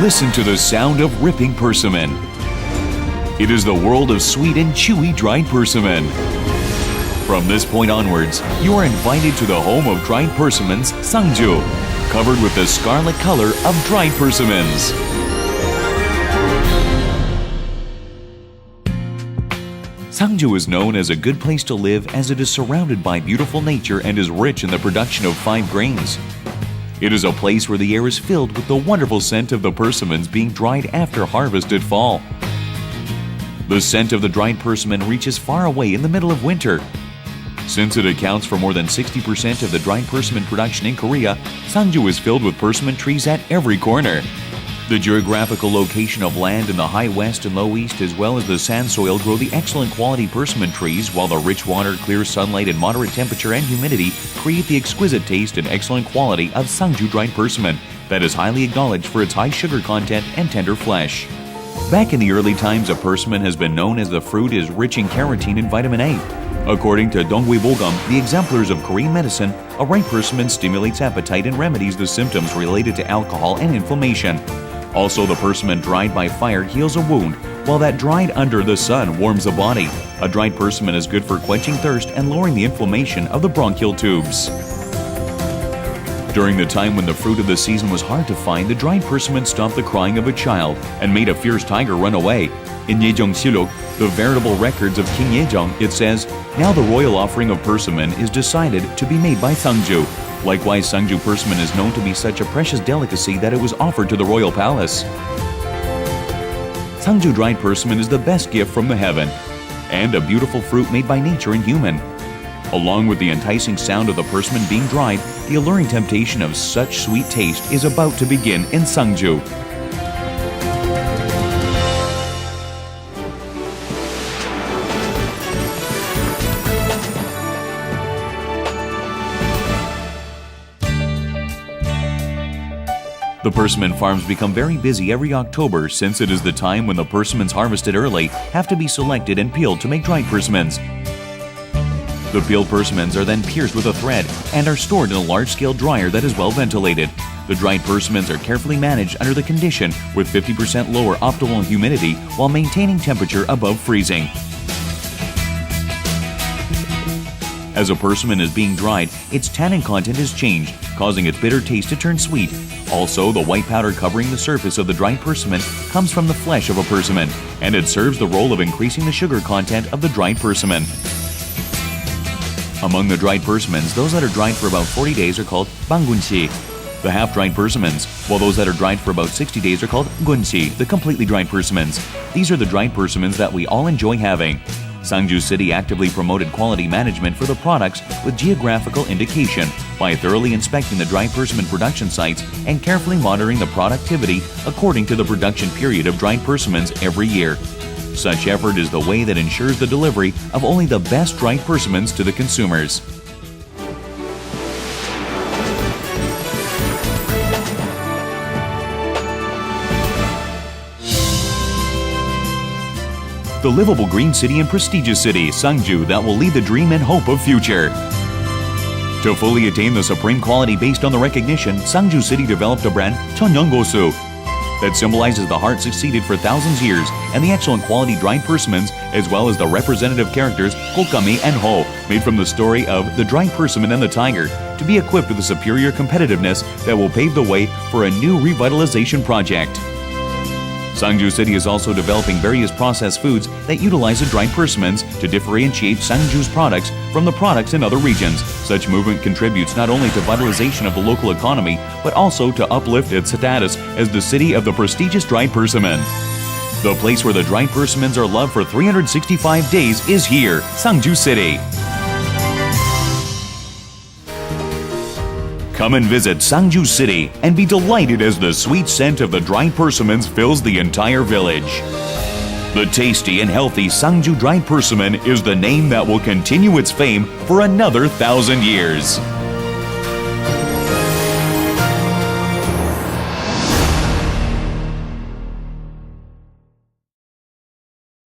Listen to the sound of ripping persimmon. It is the world of sweet and chewy dried persimmon. From this point onwards, you are invited to the home of dried persimmons, Sangju, covered with the scarlet color of dried persimmons. Sangju is known as a good place to live as it is surrounded by beautiful nature and is rich in the production of fine grains. It is a place where the air is filled with the wonderful scent of the persimmons being dried after harvest at fall. The scent of the dried persimmon reaches far away in the middle of winter. Since it accounts for more than 60% of the dried persimmon production in Korea, Sangju is filled with persimmon trees at every corner. The geographical location of land in the high west and low east as well as the sand soil grow the excellent quality persimmon trees, while the rich water, clear sunlight and moderate temperature and humidity create the exquisite taste and excellent quality of Sangju dried persimmon that is highly acknowledged for its high sugar content and tender flesh. Back in the early times, a persimmon has been known as the fruit is rich in carotene and vitamin A. According to 상주곶감, the exemplars of Korean medicine, a ripe persimmon stimulates appetite and remedies the symptoms related to alcohol and inflammation. Also, the persimmon dried by fire heals a wound, while that dried under the sun warms the body. A dried persimmon is good for quenching thirst and lowering the inflammation of the bronchial tubes. During the time when the fruit of the season was hard to find, the dried persimmon stopped the crying of a child and made a fierce tiger run away. In Yejeongsiluk, the veritable records of King Yejong, it says, "Now the royal offering of persimmon is decided to be made by Sangju." Likewise, Sangju persimmon is known to be such a precious delicacy that it was offered to the royal palace. Sangju dried persimmon is the best gift from the heaven, and a beautiful fruit made by nature and human. Along with the enticing sound of the persimmon being dried, the alluring temptation of such sweet taste is about to begin in Sangju. The persimmon farms become very busy every October, since it is the time when the persimmons harvested early have to be selected and peeled to make dried persimmons. The peeled persimmons are then pierced with a thread and are stored in a large-scale dryer that is well ventilated. The dried persimmons are carefully managed under the condition with 50% lower optimal humidity while maintaining temperature above freezing. As a persimmon is being dried, its tannin content is changed, causing its bitter taste to turn sweet. Also, the white powder covering the surface of the dried persimmon comes from the flesh of a persimmon, and it serves the role of increasing the sugar content of the dried persimmon. Among the dried persimmons, those that are dried for about 40 days are called bangunsi, the half-dried persimmons, while those that are dried for about 60 days are called gunsi, the completely dried persimmons. These are the dried persimmons that we all enjoy having. Sangju City actively promoted quality management for the products with geographical indication by thoroughly inspecting the dried persimmon production sites and carefully monitoring the productivity according to the production period of dried persimmons every year. Such effort is the way that ensures the delivery of only the best dried persimmons to the consumers. The livable green city and prestigious city, Sangju, that will lead the dream and hope of future. To fully attain the supreme quality based on the recognition, Sangju City developed a brand, 천연고수, that symbolizes the heart succeeded for thousands of years and the excellent quality dried persimmons, as well as the representative characters Gokami and Ho, made from the story of the dried persimmon and the tiger, to be equipped with a superior competitiveness that will pave the way for a new revitalization project. Sangju City is also developing various processed foods that utilize the dried persimmons to differentiate Sangju's products from the products in other regions. Such movement contributes not only to vitalization of the local economy, but also to uplift its status as the city of the prestigious dried persimmon. The place where the dried persimmons are loved for 365 days is here, Sangju City. Come and visit Sangju City and be delighted as the sweet scent of the dried persimmons fills the entire village. The tasty and healthy Sangju dried persimmon is the name that will continue its fame for another 1,000 years.